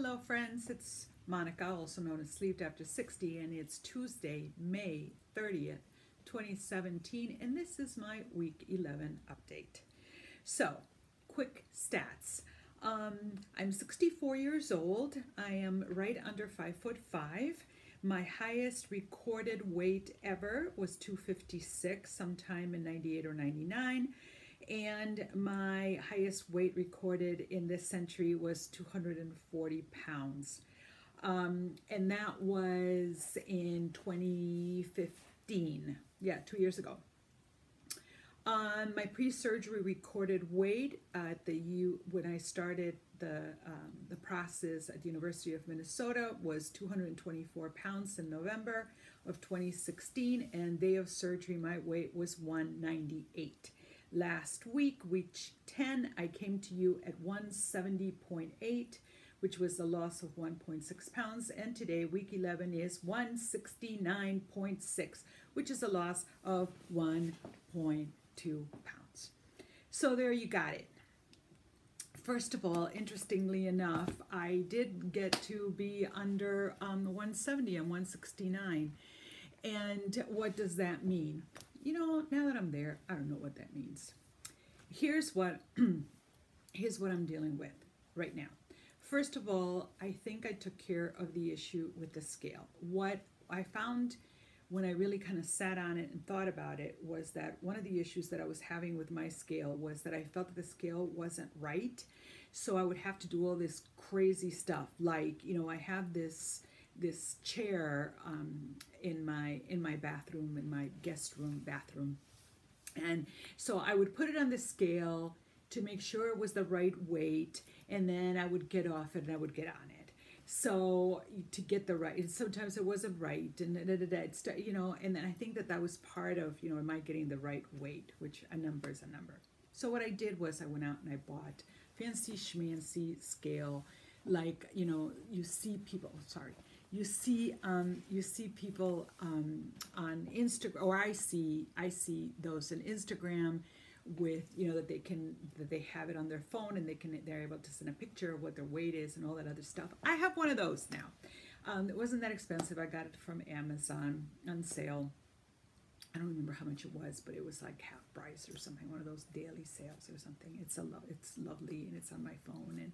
Hello friends, it's Monica, also known as Sleep After 60, and it's Tuesday, May 30th, 2017, and this is my week 11 update. So, quick stats. I'm 64 years old. I am right under 5'5". My highest recorded weight ever was 256 sometime in 98 or 99. And my highest weight recorded in this century was 240 pounds. And that was in 2015. Yeah, 2 years ago. My pre-surgery recorded weight at when I started the process at the University of Minnesota was 224 pounds in November of 2016, and day of surgery my weight was 198. Last week, week 10, I came to you at 170.8, which was a loss of 1.6 pounds, and today, week 11, is 169.6, which is a loss of 1.2 pounds. So there you got it. First of all, interestingly enough, I did get to be under 170 and 169. And what does that mean? You know, now that I'm there, I don't know what that means. Here's what I'm dealing with right now. First of all, I think I took care of the issue with the scale. What I found when I really kind of sat on it and thought about it was that one of the issues that I was having with my scale was that I felt that the scale wasn't right. So I would have to do all this crazy stuff. Like, you know, I have this chair in my bathroom, in my guest room bathroom, and so I would put it on the scale to make sure it was the right weight, and then I would get off it and I would get on it. So to get the right, and sometimes it wasn't right, and you know, and then I think that was part of, you know, am I getting the right weight, which a number is a number. So what I did was I went out and I bought fancy schmancy scale, like, you know, you see people on Instagram, or I see those on Instagram with, you know, that they have it on their phone and they're able to send a picture of what their weight is and all that other stuff. I have one of those now. It wasn't that expensive. I got it from Amazon on sale. I don't remember how much it was, but it was like half price or something, one of those daily sales or something. It's lovely, and it's on my phone, and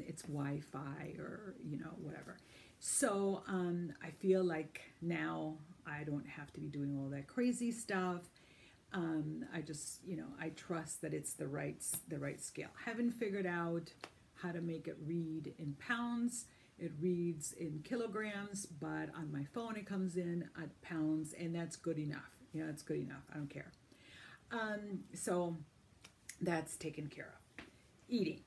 it's Wi-Fi, or, you know, whatever. So I feel like now I don't have to be doing all that crazy stuff. I just, you know, I trust that it's the right scale. Haven't figured out how to make it read in pounds. It reads in kilograms, but on my phone it comes in at pounds, and that's good enough. You know, it's good enough. I don't care. So that's taken care of. Eating.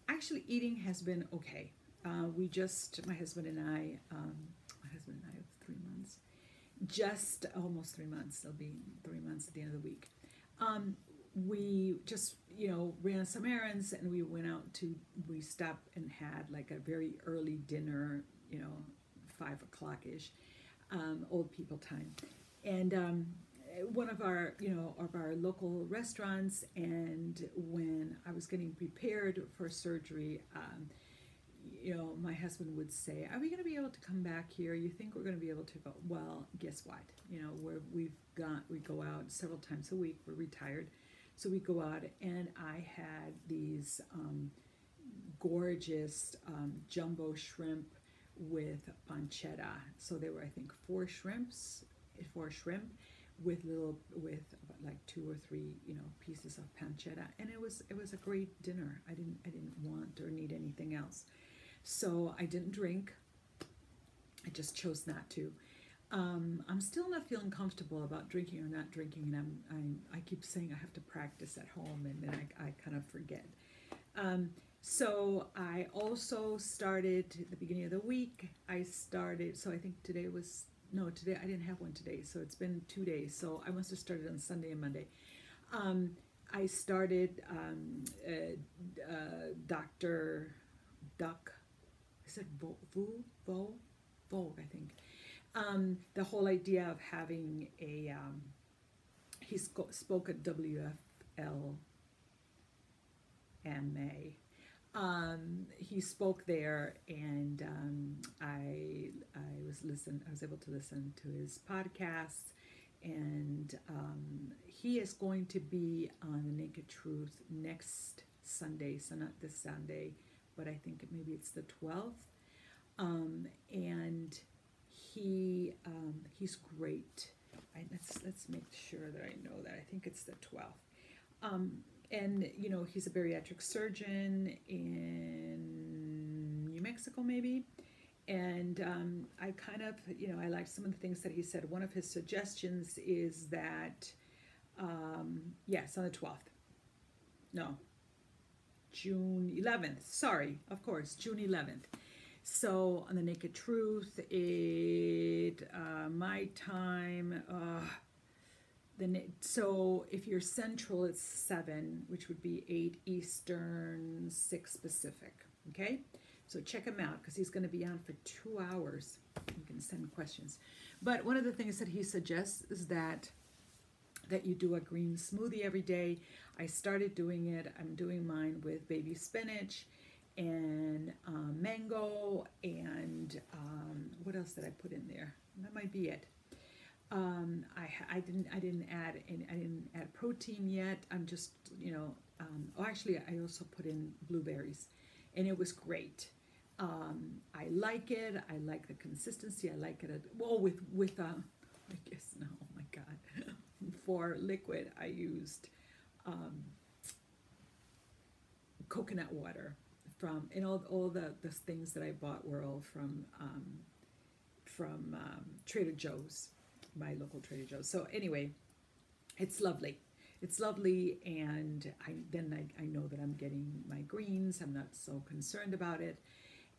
Actually, eating has been okay. My husband and I have 3 months, just almost 3 months. It'll be 3 months at the end of the week. We just, you know, ran some errands, and we stopped and had like a very early dinner, you know, 5 o'clock-ish, old people time. And one of our, you know, of our local restaurants, and when I was getting prepared for surgery, you know, my husband would say, "Are we going to be able to come back here? You think we're going to be able to go?" Well, guess what? You know, we go out several times a week. We're retired, so we go out, and I had these gorgeous jumbo shrimp with pancetta. So they were, I think, 4 shrimp with like 2 or 3, you know, pieces of pancetta, and it was a great dinner. I didn't want or need anything else. So I didn't drink. I just chose not to. I'm still not feeling comfortable about drinking or not drinking, and I keep saying I have to practice at home, and then I kind of forget. So I also started at the beginning of the week. So I think today I didn't have one today, so it's been 2 days. So I must have started on Sunday and Monday. I started Dr. Duck. Is it Vogue, I think. The whole idea of having a, he spoke at WLS He spoke there, and I was able to listen to his podcast, and he is going to be on the Naked Truth next Sunday, so not this Sunday, but I think maybe it's the 12th. And he's great. Let's make sure that I know that. I think it's the 12th. And you know, he's a bariatric surgeon in New Mexico, maybe. And I kind of, you know, I like some of the things that he said. One of his suggestions is that, yes, on the 12th. No, June 11th. Sorry, of course, June 11th. So on the Naked Truth, my time, so if you're Central, it's 7, which would be 8 Eastern, 6 Pacific. Okay, so check him out because he's going to be on for 2 hours. You can send questions. But one of the things that he suggests is that you do a green smoothie every day. I started doing it. I'm doing mine with baby spinach and mango, and what else did I put in there? That might be it. I didn't add protein yet. I'm just, you know, actually I also put in blueberries, and it was great. I like it. I like the consistency. I like it. With I guess no. Oh my God. For liquid, I used coconut water from, and all the things that I bought were all from Trader Joe's, my local Trader Joe's. So anyway, it's lovely. It's lovely, and I know that I'm getting my greens. I'm not so concerned about it,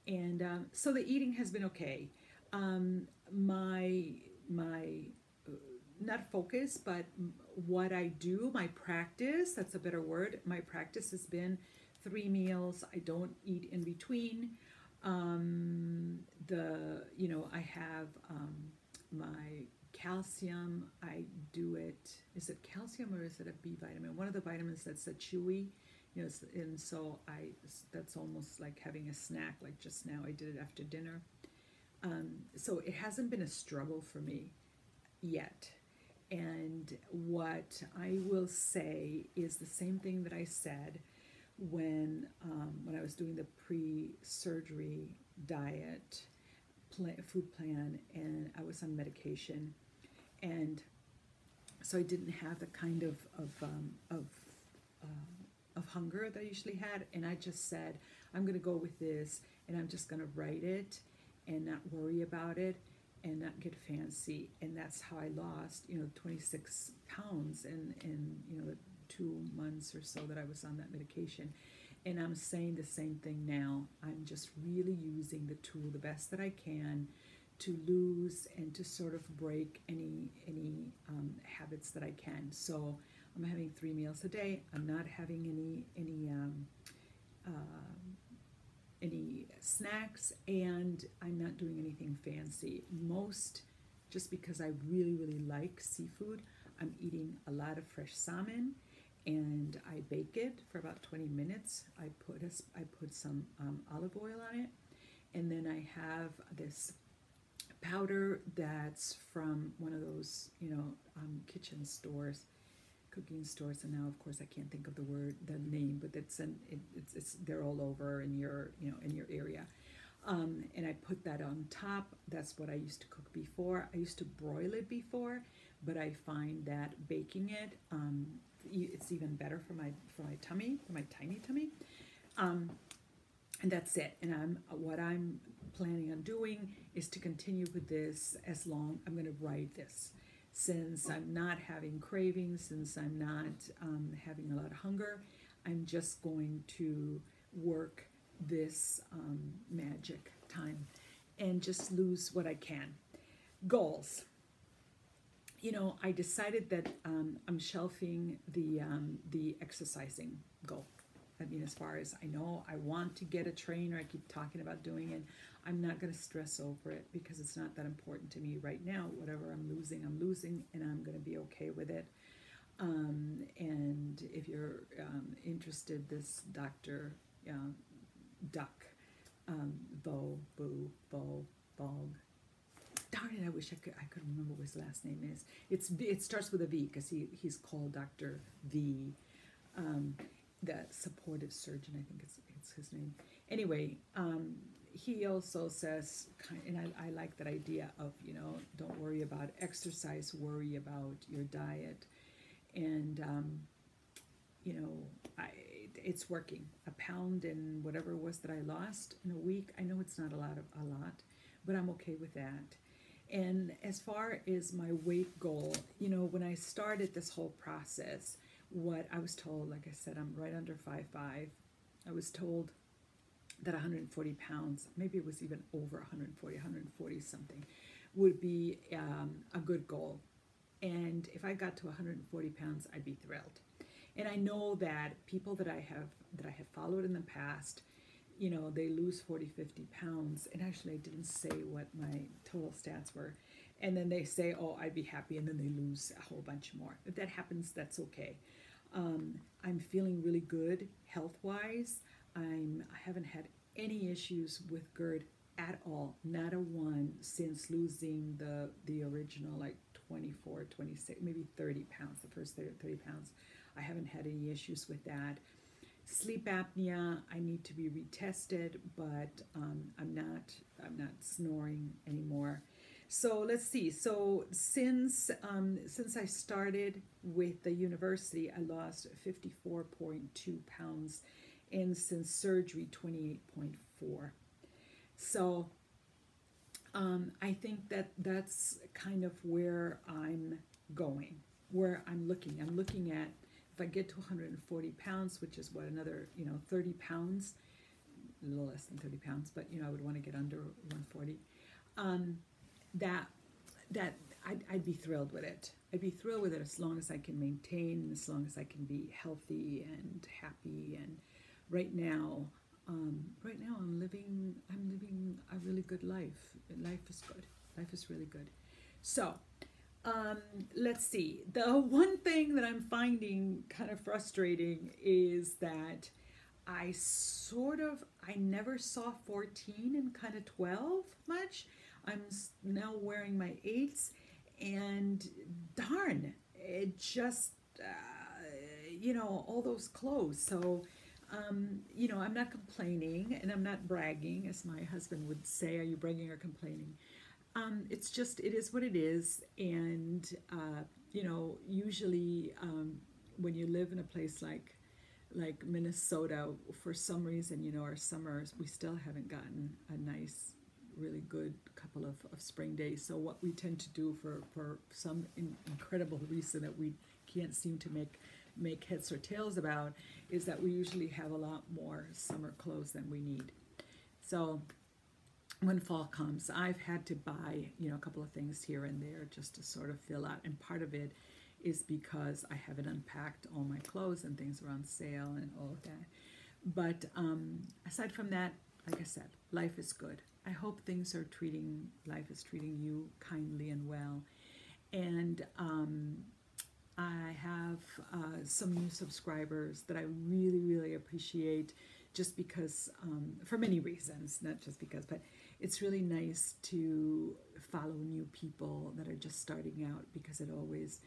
and so the eating has been okay. My not focus, but what I do, my practice, that's a better word. My practice has been 3 meals. I don't eat in between. I have my calcium. I do it. Is it calcium or is it a B vitamin? One of the vitamins that's a chewy, you know, and so that's almost like having a snack. Like just now, I did it after dinner. So it hasn't been a struggle for me yet. And what I will say is the same thing that I said when I was doing the pre-surgery diet food plan, and I was on medication, and so I didn't have the kind of hunger that I usually had, and I just said, I'm going to go with this, and I'm just going to write it and not worry about it and not get fancy. And that's how I lost, 26 pounds in the 2 months or so that I was on that medication. And I'm saying the same thing now. I'm just really using the tool the best that I can to lose and to sort of break any habits that I can. So I'm having 3 meals a day. I'm not having any snacks, and I'm not doing anything fancy. Just because I really, really like seafood, I'm eating a lot of fresh salmon, and I bake it for about 20 minutes. I put some olive oil on it, and then I have this powder that's from one of those kitchen stores, cooking stores, and now of course I can't think of the name, but they're all over in your area, and I put that on top. That's what I used to cook before. I used to broil it before, but I find that baking it, it's even better for my tummy, for my tiny tummy, and that's it. And what I'm planning on doing is to continue with this as long. I'm going to write this. Since I'm not having cravings, since I'm not having a lot of hunger, I'm just going to work this magic time and just lose what I can. Goals. I decided that I'm shelving the exercising goal. I mean, as far as I know, I want to get a trainer. I keep talking about doing it. I'm not going to stress over it because it's not that important to me right now. Whatever I'm losing, and I'm going to be okay with it. And if you're interested, this Dr. duck, Volg. Darn it! I wish I could remember what his last name is. It starts with a V because he's called Dr. V, the supportive surgeon. I think it's his name. Anyway, he also says, and I like that idea of, don't worry about exercise, worry about your diet, and it's working. A pound and whatever it was that I lost in a week. I know it's not a lot, but I'm okay with that. And as far as my weight goal, when I started this whole process, what I was told, like I said, I'm right under 5'5". I was told that 140 pounds, maybe it was even over 140 something, would be a good goal. And if I got to 140 pounds, I'd be thrilled. And I know that people that I have followed in the past, they lose 40, 50 pounds. And actually, I didn't say what my total stats were. And then they say, oh, I'd be happy. And then they lose a whole bunch more. If that happens, that's okay. I'm feeling really good health-wise. I haven't had any issues with GERD at all. Not a one since losing the original, like 24, 26, maybe 30 pounds, the first 30 pounds. I haven't had any issues with that. Sleep apnea, I need to be retested, but I'm not snoring anymore. So let's see. So since I started with the university, I lost 54.2 pounds, and since surgery, 28.4. So I think that's kind of where I'm going, where I'm looking. I'm looking at, if I get to 140 pounds, which is what, another 30 pounds, a little less than 30 pounds, but I would want to get under 140. That I'd be thrilled with it. I'd be thrilled with it as long as I can maintain, as long as I can be healthy and happy. And right now I'm living a really good life. Life is good. Life is really good. So let's see. The one thing that I'm finding kind of frustrating is that I never saw 14 and kind of 12 much. I'm now wearing my 8s, and darn, it just, all those clothes. So, I'm not complaining, and I'm not bragging, as my husband would say. Are you bragging or complaining? It's just, it is what it is. And, usually when you live in a place like Minnesota, for some reason, our summers, we still haven't gotten a nice, really good couple of spring days. So what we tend to do for some incredible reason that we can't seem to make heads or tails about is that we usually have a lot more summer clothes than we need. So when fall comes, I've had to buy, a couple of things here and there just to sort of fill out. And part of it is because I haven't unpacked all my clothes and things are on sale and all of that. But aside from that, like I said, life is good. I hope life is treating you kindly and well. And I have some new subscribers that I really, really appreciate, just because, for many reasons, not just because, but it's really nice to follow new people that are just starting out, because it always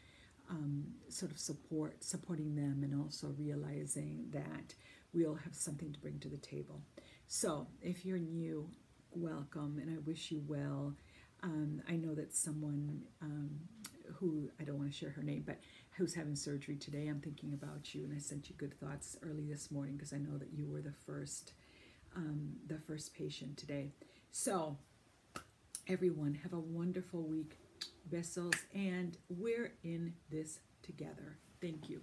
sort of supporting them, and also realizing that we all have something to bring to the table. So if you're new, welcome, and I wish you well. I know that someone who, I don't want to share her name, but who's having surgery today, I'm thinking about you, and I sent you good thoughts early this morning because I know that you were the first patient today. So everyone, have a wonderful week. Besos, and we're in this together. Thank you.